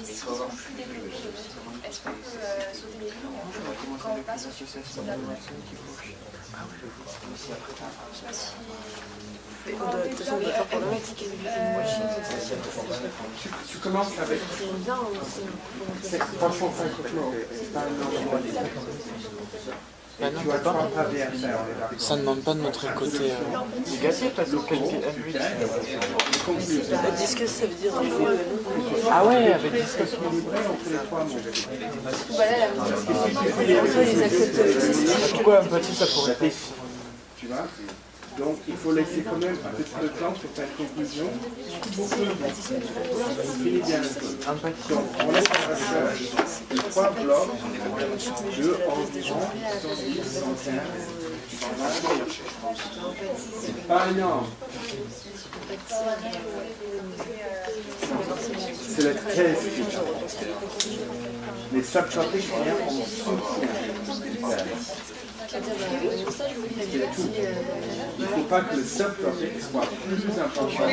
s'ils sont plus développés, est-ce qu'on peut sauter les lignes quand on passe au sujet de la loi? Je sais pas si... de toute façon, on va faire pour le reste. Tu commences avec... C'est franchement 50 mots. C'est pas énorme. Bah non, Tu as 3 papiers à faire. ça ne demande pas de montrer le côté négatif parce que Disque, ça veut dire ah ouais, avec discussion. les accepte. Pourquoi un petit ça pourrait Tu vois? Donc il faut laisser quand même un petit peu de temps pour faire une conclusion. On finit bien le truc. Donc on laisse la recherche de 3 blocs de environ 110, 115. C'est pas énorme. C'est la thèse qui est importante. Les subtopics viennent en soutien du thèse. Il ne faut pas que le subtopic soit plus important,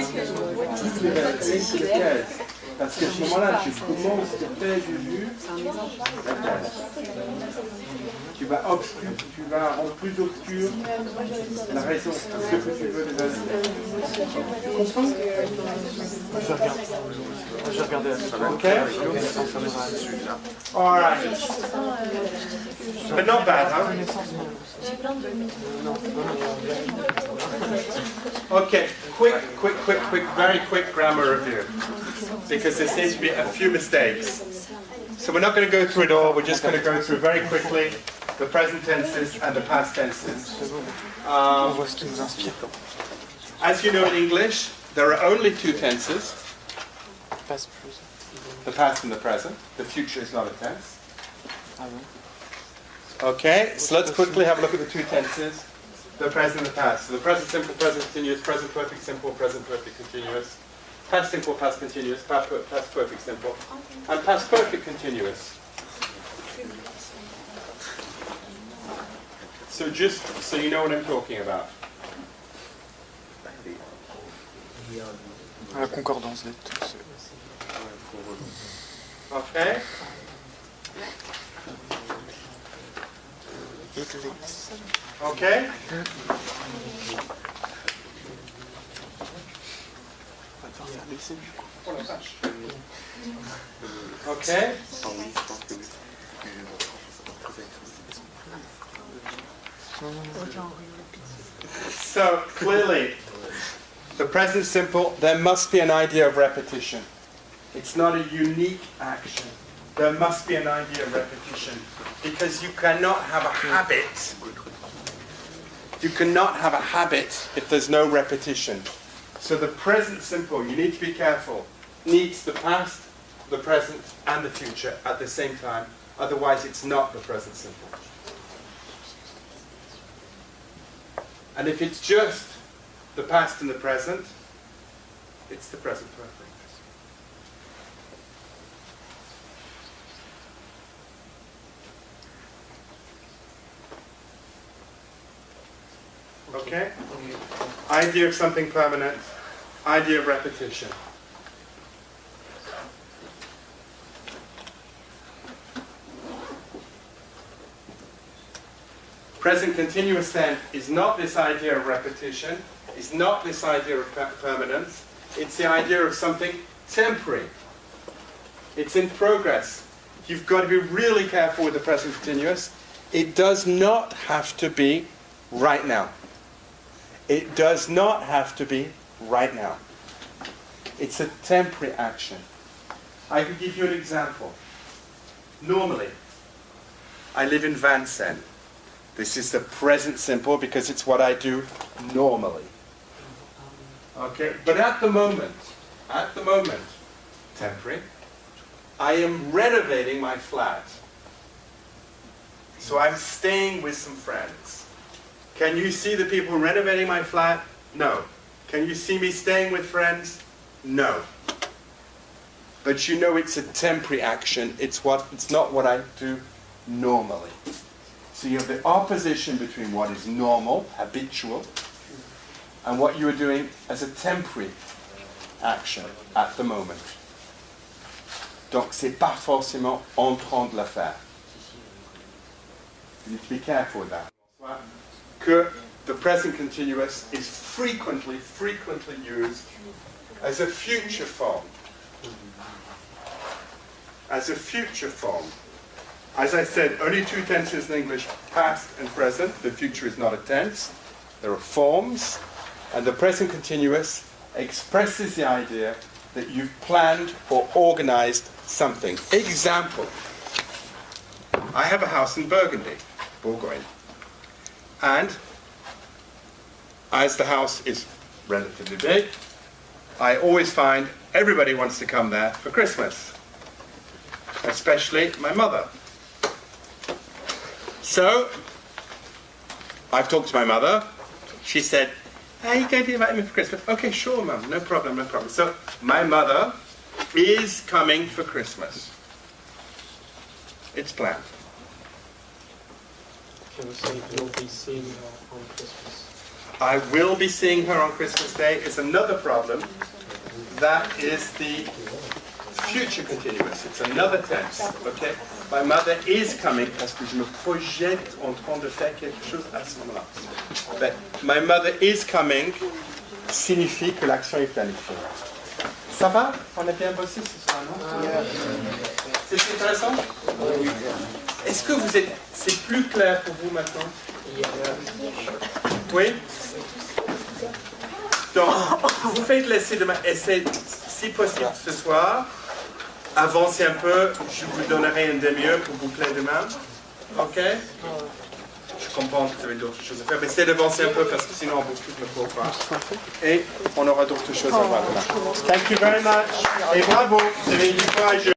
plus révélateur que le thèse. Parce qu'à ce moment-là, tu commences de faire du but la thèse. Tu vas rendre plus obscure la raison, ce que tu veux des aspects. Tu comprends? Je vais regarder la Okay? All right. But not bad, huh? Okay, very quick grammar review. Because there seems to be a few mistakes. So we're not going to go through it all, we're just going to go through very quickly the present tenses and the past tenses. As you know in English, there are only 2 tenses. The past and the present. The future is not a tense. Okay, so let's quickly have a look at the 2 tenses. The present and the past. So the present simple, present continuous, present perfect simple, present perfect continuous. Past simple, past continuous, past perfect simple, and past perfect continuous. So just so you know what I'm talking about. La concordance des deux. Okay? Okay? Okay? So clearly, the present simple, there must be an idea of repetition. It's not a unique action. There must be an idea of repetition. Because you cannot have a habit. You cannot have a habit if there's no repetition. So the present simple, you need to be careful, needs the past, the present, and the future at the same time. Otherwise, it's not the present simple. And if it's just the past and the present, it's the present perfect. Okay? Idea of something permanent, idea of repetition. Present continuous then is not this idea of repetition, is not this idea of permanence, it's the idea of something temporary. It's in progress. You've got to be really careful with the present continuous. It does not have to be right now. It does not have to be right now. It's a temporary action. I can give you an example. Normally, I live in Vincennes. This is the present simple because it's what I do normally. Okay, but at the moment, temporary, I am renovating my flat. So I'm staying with some friends. Can you see the people renovating my flat? No. Can you see me staying with friends? No. But you know it's a temporary action. It's not what I do normally. So you have the opposition between what is normal, habitual, and what you are doing as a temporary action at the moment. Donc c'est pas forcément en train de la faire. You need to be careful with that. Que the present continuous is frequently used as a future form. As a future form. As I said, only 2 tenses in English, past and present. The future is not a tense. There are forms. And the present continuous expresses the idea that you've planned or organized something. Example. I have a house in Burgundy, Bourgogne. And as the house is relatively big, I always find everybody wants to come there for Christmas, especially my mother. So, I've talked to my mother. She said, are you going to invite me for Christmas? Okay, sure, Mum, no problem, no problem. So, my mother is coming for Christmas. It's planned. Can we say you'll be seeing her on Christmas? I will be seeing her on Christmas Day. It's another problem. That is the future continuous. It's another tense. Okay? My mother is coming parce que je me projette en train de faire quelque chose à ce moment-là. But my mother is coming signifie que l'action est planifiée. Ça va? On a bien bossé ce soir, non? C'est intéressant? Est-ce que vous êtes... C'est plus clair pour vous maintenant? Oui? Donc, vous faites l'essai demain. Essai, si possible ce soir. Avancez un peu. Je vous donnerai une demi-heure pour boucler demain. OK? Je comprends que vous avez d'autres choses à faire, mais essayez d'avancer un peu parce que sinon on boucle tout le cours. Et on aura d'autres choses à voir demain. Thank you very much. Et bravo. Vous avez été courageux.